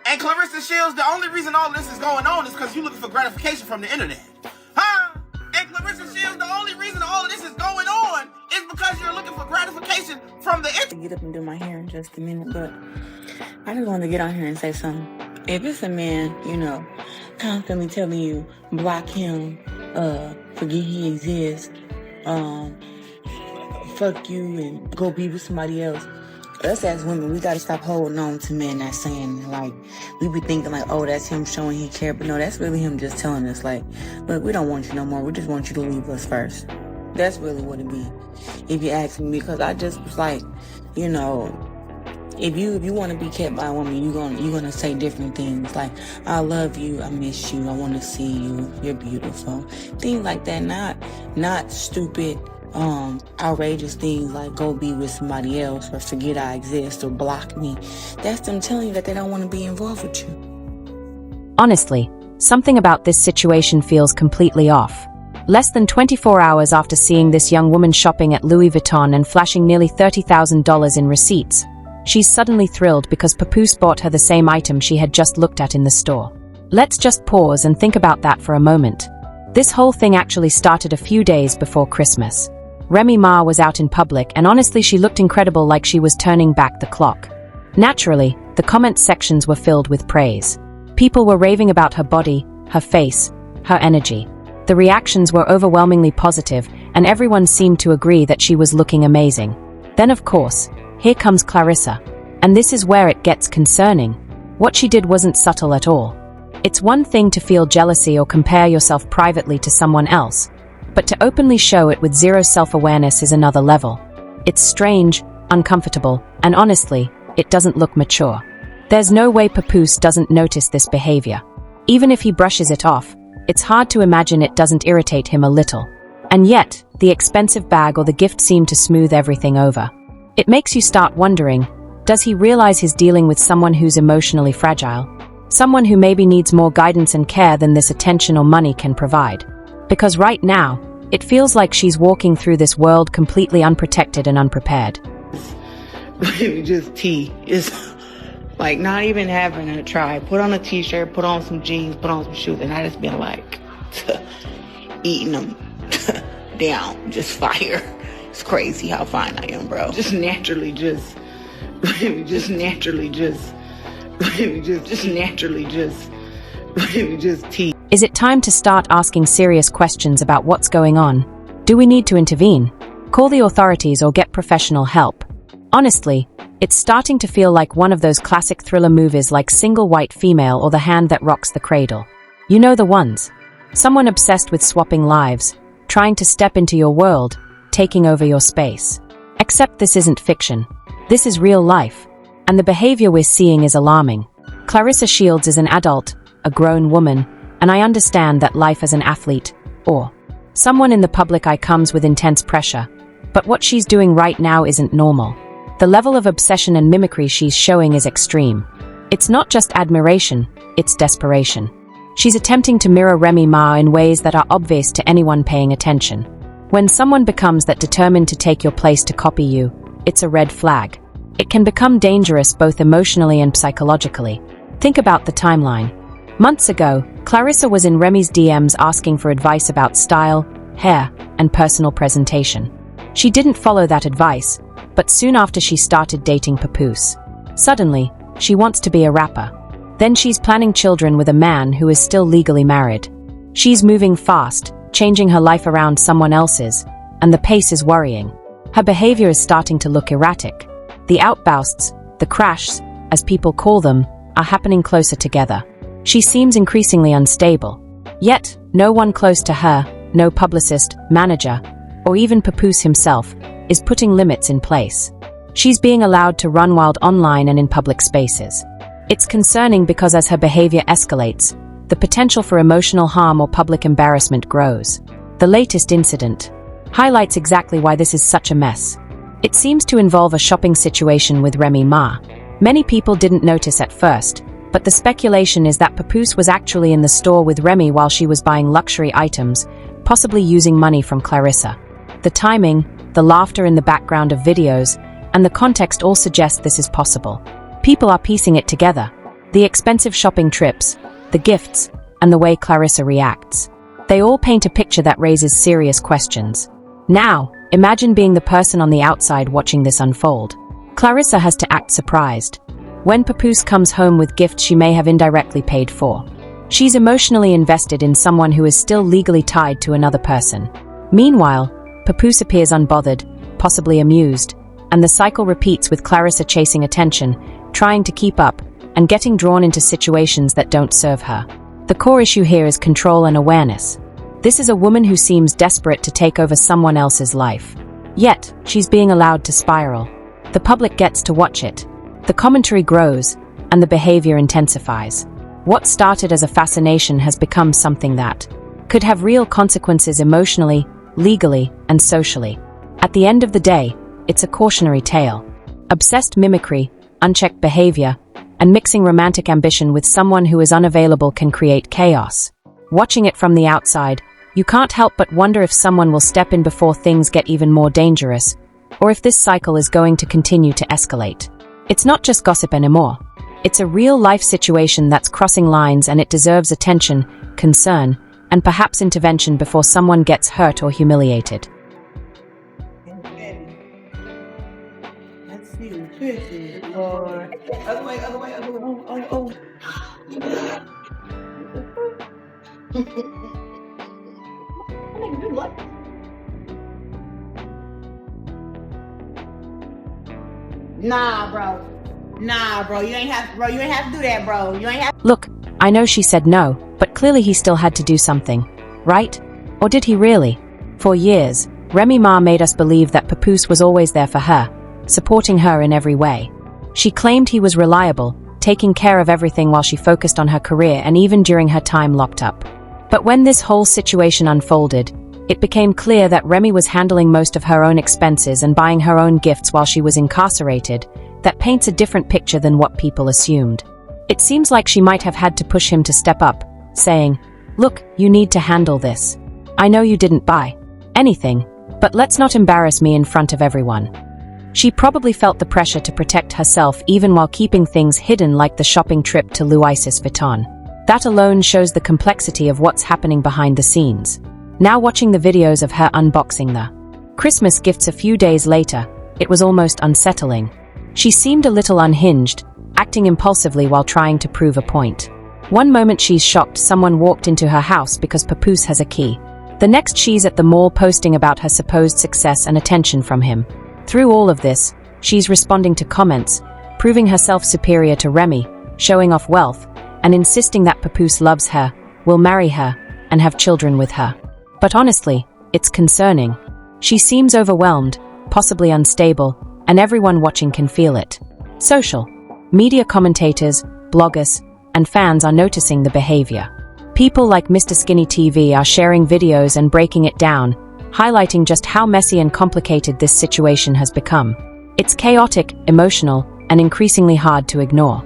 And Clarissa Shields, the only reason all this is going on is because you're looking for gratification from the internet. Huh? And Clarissa Shields, the only reason all of this is going on is because you're looking for gratification from the internet. Get up and do my hair in just a minute, but I just wanted to get on here and say something. If it's a man, constantly telling you, block him, forget he exists, fuck you and go be with somebody else. Us as women, we gotta stop holding on to men that's saying, like, we be thinking like, oh, that's him showing he care, but no, that's really him just telling us, like, look, we don't want you no more, we just want you to leave us first. That's really what it be, if you ask me, because I just was like, if you want to be kept by a woman, you're gonna say different things, like, I love you, I miss you, I want to see you, you're beautiful, things like that, not stupid, outrageous things like go be with somebody else or forget I exist or block me. That's them telling you that they don't want to be involved with you. Honestly, something about this situation feels completely off. Less than 24 hours after seeing this young woman shopping at Louis Vuitton and flashing nearly $30,000 in receipts, she's suddenly thrilled because Papoose bought her the same item she had just looked at in the store. Let's just pause and think about that for a moment. This whole thing actually started a few days before Christmas. Remy Ma was out in public, and honestly she looked incredible, like she was turning back the clock. Naturally, the comment sections were filled with praise. People were raving about her body, her face, her energy. The reactions were overwhelmingly positive, and everyone seemed to agree that she was looking amazing. Then of course, here comes Clarissa. And this is where it gets concerning. What she did wasn't subtle at all. It's one thing to feel jealousy or compare yourself privately to someone else, but to openly show it with zero self-awareness is another level. It's strange, uncomfortable, and honestly, it doesn't look mature. There's no way Papoose doesn't notice this behavior. Even if he brushes it off, it's hard to imagine it doesn't irritate him a little. And yet, the expensive bag or the gift seemed to smooth everything over. It makes you start wondering, does he realize he's dealing with someone who's emotionally fragile? Someone who maybe needs more guidance and care than this attention or money can provide? Because right now, it feels like she's walking through this world completely unprotected and unprepared. Just tea. It's like not even having a try. Put on a t-shirt, put on some jeans, put on some shoes, and I just been like, eating them down. Just fire. It's crazy how fine I am, bro. Just naturally tea. Is it time to start asking serious questions about what's going on? Do we need to intervene? Call the authorities or get professional help? Honestly, it's starting to feel like one of those classic thriller movies like Single White Female or The Hand That Rocks the Cradle. You know the ones. Someone obsessed with swapping lives, trying to step into your world, taking over your space. Except this isn't fiction. This is real life. And the behavior we're seeing is alarming. Clarissa Shields is an adult, a grown woman, and I understand that life as an athlete, or someone in the public eye, comes with intense pressure. But what she's doing right now isn't normal. The level of obsession and mimicry she's showing is extreme. It's not just admiration, it's desperation. She's attempting to mirror Remy Ma in ways that are obvious to anyone paying attention. When someone becomes that determined to take your place to copy you, it's a red flag. It can become dangerous both emotionally and psychologically. Think about the timeline. Months ago, Clarissa was in Remy's DMs asking for advice about style, hair, and personal presentation. She didn't follow that advice, but soon after she started dating Papoose. Suddenly, she wants to be a rapper. Then she's planning children with a man who is still legally married. She's moving fast, changing her life around someone else's, and the pace is worrying. Her behavior is starting to look erratic. The outbursts, the crashs, as people call them, are happening closer together. She seems increasingly unstable. Yet, no one close to her, no publicist, manager, or even Papoose himself, is putting limits in place. She's being allowed to run wild online and in public spaces. It's concerning because as her behavior escalates, the potential for emotional harm or public embarrassment grows. The latest incident highlights exactly why this is such a mess. It seems to involve a shopping situation with Remy Ma. Many people didn't notice at first, but the speculation is that Papoose was actually in the store with Remy while she was buying luxury items, possibly using money from Clarissa. The timing, the laughter in the background of videos, and the context all suggest this is possible. People are piecing it together. The expensive shopping trips, the gifts, and the way Clarissa reacts. They all paint a picture that raises serious questions. Now, imagine being the person on the outside watching this unfold. Clarissa has to act surprised. When Papoose comes home with gifts she may have indirectly paid for. She's emotionally invested in someone who is still legally tied to another person. Meanwhile, Papoose appears unbothered, possibly amused, and the cycle repeats with Clarissa chasing attention, trying to keep up, and getting drawn into situations that don't serve her. The core issue here is control and awareness. This is a woman who seems desperate to take over someone else's life. Yet, she's being allowed to spiral. The public gets to watch it. The commentary grows, and the behavior intensifies. What started as a fascination has become something that could have real consequences emotionally, legally, and socially. At the end of the day, it's a cautionary tale. Obsessed mimicry, unchecked behavior, and mixing romantic ambition with someone who is unavailable can create chaos. Watching it from the outside, you can't help but wonder if someone will step in before things get even more dangerous, or if this cycle is going to continue to escalate. It's not just gossip anymore. It's a real-life situation that's crossing lines, and it deserves attention, concern, and perhaps intervention before someone gets hurt or humiliated. Let's see the picture. Or other way. Oh. Nah, bro. You ain't have to do that, bro. You ain't have. Look, I know she said no, but clearly he still had to do something, right? Or did he really? For years, Remy Ma made us believe that Papoose was always there for her, supporting her in every way. She claimed he was reliable, taking care of everything while she focused on her career and even during her time locked up. But when this whole situation unfolded, it became clear that Remy was handling most of her own expenses and buying her own gifts while she was incarcerated. That paints a different picture than what people assumed. It seems like she might have had to push him to step up, saying, "Look, you need to handle this. I know you didn't buy anything, but let's not embarrass me in front of everyone." She probably felt the pressure to protect herself even while keeping things hidden, like the shopping trip to Louis Vuitton. That alone shows the complexity of what's happening behind the scenes. Now watching the videos of her unboxing the Christmas gifts a few days later, it was almost unsettling. She seemed a little unhinged, acting impulsively while trying to prove a point. One moment she's shocked someone walked into her house because Papoose has a key. The next she's at the mall posting about her supposed success and attention from him. Through all of this, she's responding to comments, proving herself superior to Remy, showing off wealth, and insisting that Papoose loves her, will marry her, and have children with her. But honestly, it's concerning. She seems overwhelmed, possibly unstable, and everyone watching can feel it. Social media commentators, bloggers, and fans are noticing the behavior. People like Mr. Skinny TV are sharing videos and breaking it down, highlighting just how messy and complicated this situation has become. It's chaotic, emotional, and increasingly hard to ignore.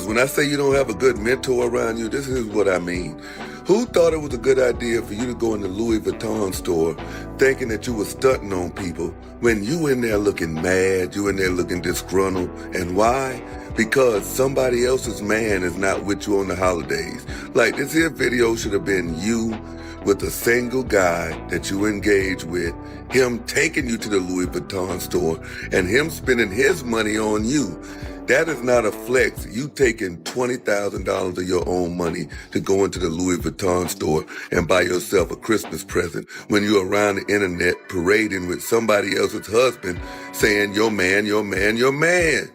When I say you don't have a good mentor around you, this is what I mean. Who thought it was a good idea for you to go in the Louis Vuitton store thinking that you were stunting on people when you in there looking mad, you in there looking disgruntled? And why? Because somebody else's man is not with you on the holidays. Like, this here video should have been you with a single guy that you engage with, him taking you to the Louis Vuitton store and him spending his money on you. That is not a flex. You taking $20,000 of your own money to go into the Louis Vuitton store and buy yourself a Christmas present when you're around the internet parading with somebody else's husband saying, "Your man, your man, your man."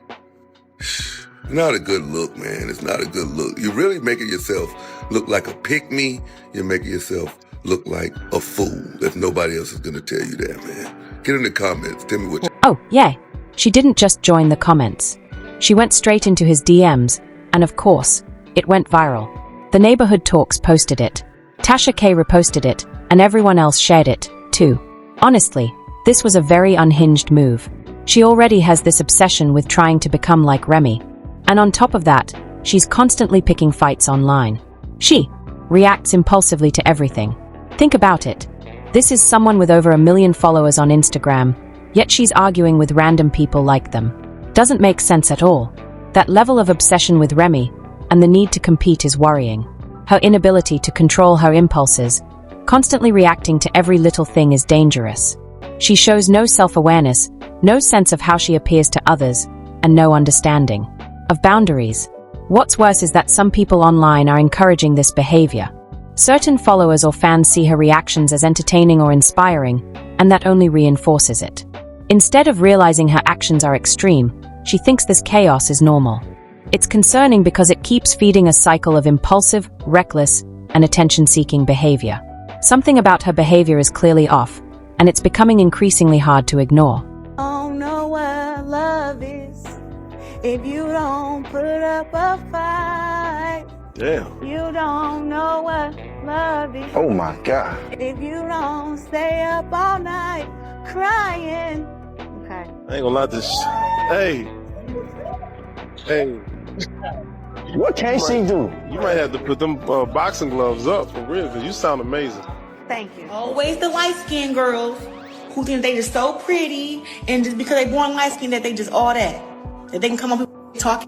Not a good look, man. It's not a good look. You're really making yourself look like a pick-me. You're making yourself look like a fool if nobody else is going to tell you that, man. Get in the comments. Tell me what you... Oh, yeah. She didn't just join the comments. She went straight into his DMs, and of course, it went viral. The Neighborhood Talks posted it. Tasha K reposted it, and everyone else shared it, too. Honestly, this was a very unhinged move. She already has this obsession with trying to become like Remy. And on top of that, she's constantly picking fights online. She reacts impulsively to everything. Think about it. This is someone with over 1 million followers on Instagram, yet she's arguing with random people like them. Doesn't make sense at all. That level of obsession with Remy, and the need to compete is worrying. Her inability to control her impulses, constantly reacting to every little thing, is dangerous. She shows no self-awareness, no sense of how she appears to others, and no understanding of boundaries. What's worse is that some people online are encouraging this behavior. Certain followers or fans see her reactions as entertaining or inspiring, and that only reinforces it. Instead of realizing her actions are extreme, she thinks this chaos is normal. It's concerning because it keeps feeding a cycle of impulsive, reckless, and attention-seeking behavior. Something about her behavior is clearly off, and it's becoming increasingly hard to ignore. Don't know what love is if you don't put up a fight. Damn. You don't know what love is Oh my God. if you don't stay up all night crying. Okay. I ain't gonna lie to this. Hey. Hey. What can she do? You might have to put them boxing gloves up for real, because you sound amazing. Thank you. Always the light-skinned girls who think they just so pretty, and just because they born light-skinned that they just all that. That they can come up and talk.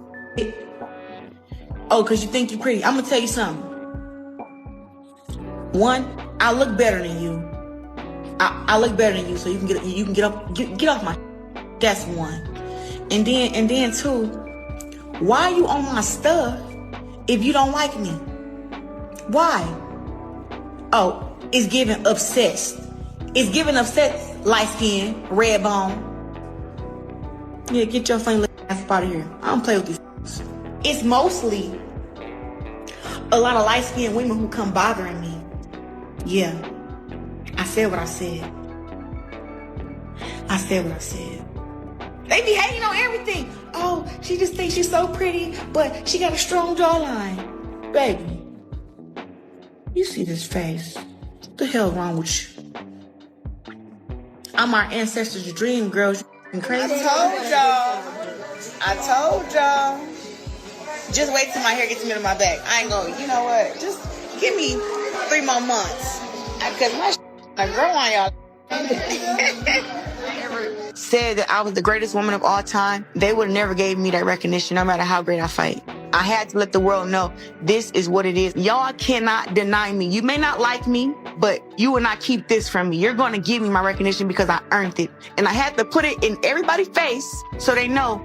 Oh, because you think you're pretty. I'm going to tell you something. One, I look better than you. I look better than you, so you can get off my. That's one. And then two, why are you on my stuff if you don't like me? Why? Oh, it's giving obsessed. It's giving obsessed, light skin, red bone. Yeah, get your funny little ass up out of here. I don't play with these. It's mostly a lot of light skinned women who come bothering me. Yeah, I said what I said. I said what I said. They be hating on everything. Oh, she just thinks she's so pretty, but she got a strong jawline. Baby, you see this face. What the hell wrong with you? I'm our ancestors' dream, girls. You crazy? I told y'all. Just wait till my hair gets to the middle of my back. I ain't going, you know what? Just give me 3 more months. Because my I grow on y'all. Said that I was the greatest woman of all time, they would have never gave me that recognition, no matter how great I fight. I had to let the world know this is what it is. Y'all cannot deny me. You may not like me, but you will not keep this from me. You're going to give me my recognition because I earned it. And I had to put it in everybody's face so they know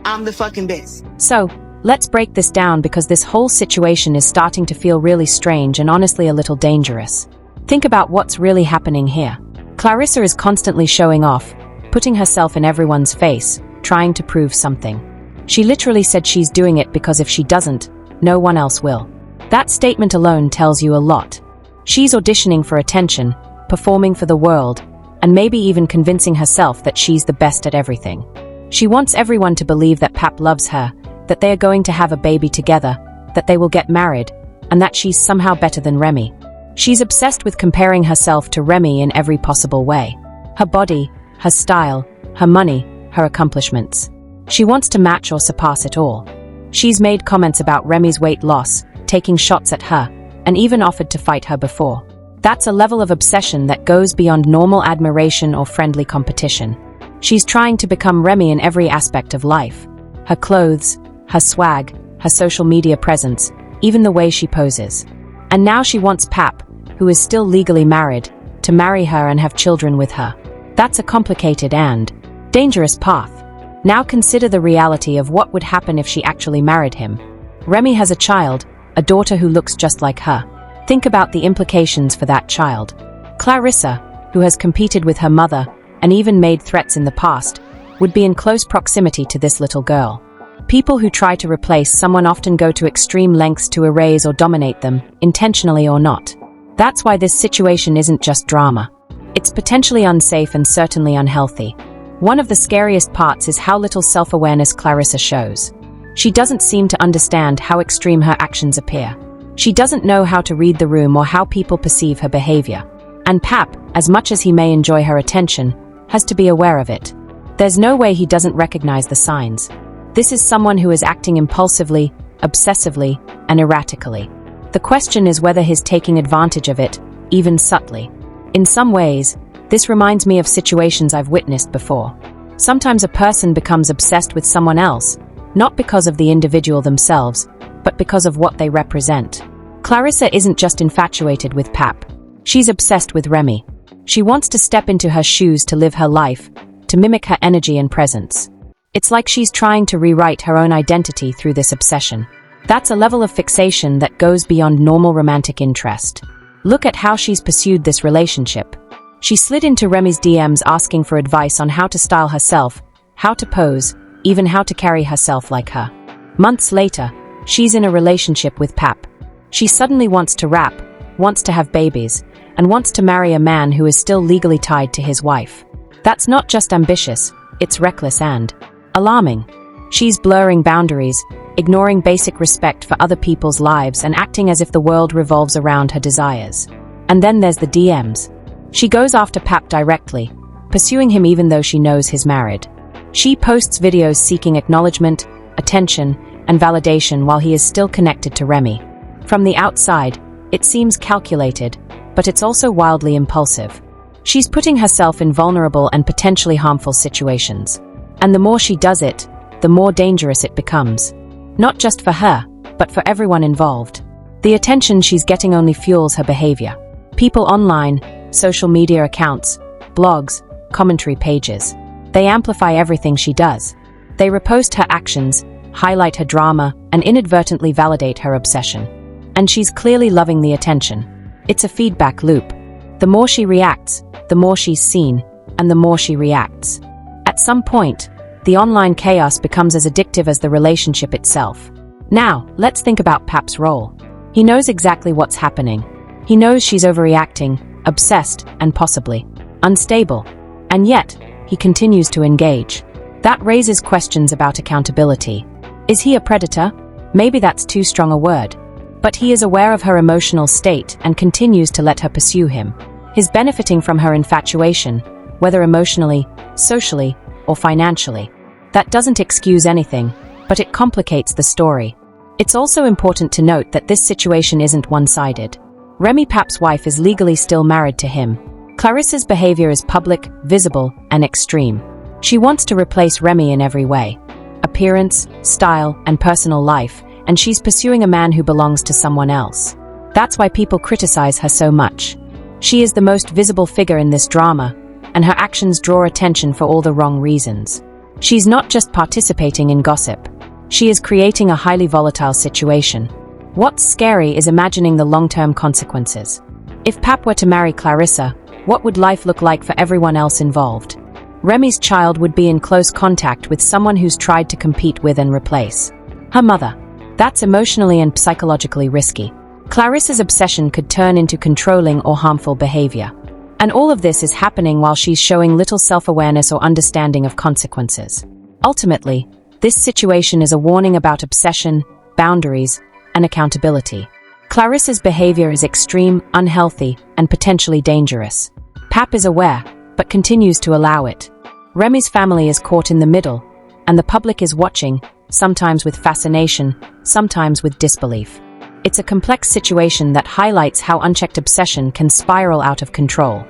I'm the fucking best. So, let's break this down because this whole situation is starting to feel really strange and honestly a little dangerous. Think about what's really happening here. Clarissa is constantly showing off, putting herself in everyone's face, trying to prove something. She literally said she's doing it because if she doesn't, no one else will. That statement alone tells you a lot. She's auditioning for attention, performing for the world, and maybe even convincing herself that she's the best at everything. She wants everyone to believe that Pap loves her, that they are going to have a baby together, that they will get married, and that she's somehow better than Remy. She's obsessed with comparing herself to Remy in every possible way. Her body, her style, her money, her accomplishments. She wants to match or surpass it all. She's made comments about Remy's weight loss, taking shots at her, and even offered to fight her before. That's a level of obsession that goes beyond normal admiration or friendly competition. She's trying to become Remy in every aspect of life. Her clothes, her swag, her social media presence, even the way she poses. And now she wants Pap, who is still legally married, to marry her and have children with her. That's a complicated and dangerous path. Now consider the reality of what would happen if she actually married him. Remy has a child, a daughter who looks just like her. Think about the implications for that child. Clarissa, who has competed with her mother and even made threats in the past, would be in close proximity to this little girl. People who try to replace someone often go to extreme lengths to erase or dominate them, intentionally or not. That's why this situation isn't just drama. It's potentially unsafe and certainly unhealthy. One of the scariest parts is how little self-awareness Clarissa shows. She doesn't seem to understand how extreme her actions appear. She doesn't know how to read the room or how people perceive her behavior. And Pap, as much as he may enjoy her attention, has to be aware of it. There's no way he doesn't recognize the signs. This is someone who is acting impulsively, obsessively, and erratically. The question is whether he's taking advantage of it, even subtly. In some ways, this reminds me of situations I've witnessed before. Sometimes a person becomes obsessed with someone else, not because of the individual themselves, but because of what they represent. Clarissa isn't just infatuated with Pap. She's obsessed with Remy. She wants to step into her shoes to live her life, to mimic her energy and presence. It's like she's trying to rewrite her own identity through this obsession. That's a level of fixation that goes beyond normal romantic interest. Look at how she's pursued this relationship. She slid into Remy's DMs asking for advice on how to style herself, how to pose, even how to carry herself like her. Months later, she's in a relationship with Pap. She suddenly wants to rap, wants to have babies, and wants to marry a man who is still legally tied to his wife. That's not just ambitious, it's reckless and alarming. She's blurring boundaries, ignoring basic respect for other people's lives and acting as if the world revolves around her desires. And then there's the DMs. She goes after Pap directly, pursuing him even though she knows he's married. She posts videos seeking acknowledgement, attention, and validation while he is still connected to Remy. From the outside, it seems calculated, but it's also wildly impulsive. She's putting herself in vulnerable and potentially harmful situations. And the more she does it, the more dangerous it becomes. Not just for her, but for everyone involved. The attention she's getting only fuels her behavior. People online, social media accounts, blogs, commentary pages. They amplify everything she does. They repost her actions, highlight her drama, and inadvertently validate her obsession. And she's clearly loving the attention. It's a feedback loop. The more she reacts, the more she's seen, and the more she reacts. At some point, the online chaos becomes as addictive as the relationship itself. Now, let's think about Pap's role. He knows exactly what's happening. He knows she's overreacting, obsessed, and possibly unstable. And yet, he continues to engage. That raises questions about accountability. Is he a predator? Maybe that's too strong a word. But he is aware of her emotional state and continues to let her pursue him. He's benefiting from her infatuation, whether emotionally, socially, or financially. That doesn't excuse anything, but it complicates the story. It's also important to note that this situation isn't one-sided. Remy Pap's wife is legally still married to him. Clarissa's behavior is public, visible, and extreme. She wants to replace Remy in every way. Appearance, style, and personal life, and she's pursuing a man who belongs to someone else. That's why people criticize her so much. She is the most visible figure in this drama, and her actions draw attention for all the wrong reasons. She's not just participating in gossip. She is creating a highly volatile situation. What's scary is imagining the long-term consequences. If Pap were to marry Clarissa, what would life look like for everyone else involved? Remy's child would be in close contact with someone who's tried to compete with and replace her mother. That's emotionally and psychologically risky. Clarissa's obsession could turn into controlling or harmful behavior. And all of this is happening while she's showing little self-awareness or understanding of consequences. Ultimately, this situation is a warning about obsession, boundaries, and accountability. Clarissa's behavior is extreme, unhealthy, and potentially dangerous. Pap is aware, but continues to allow it. Remy's family is caught in the middle, and the public is watching, sometimes with fascination, sometimes with disbelief. It's a complex situation that highlights how unchecked obsession can spiral out of control.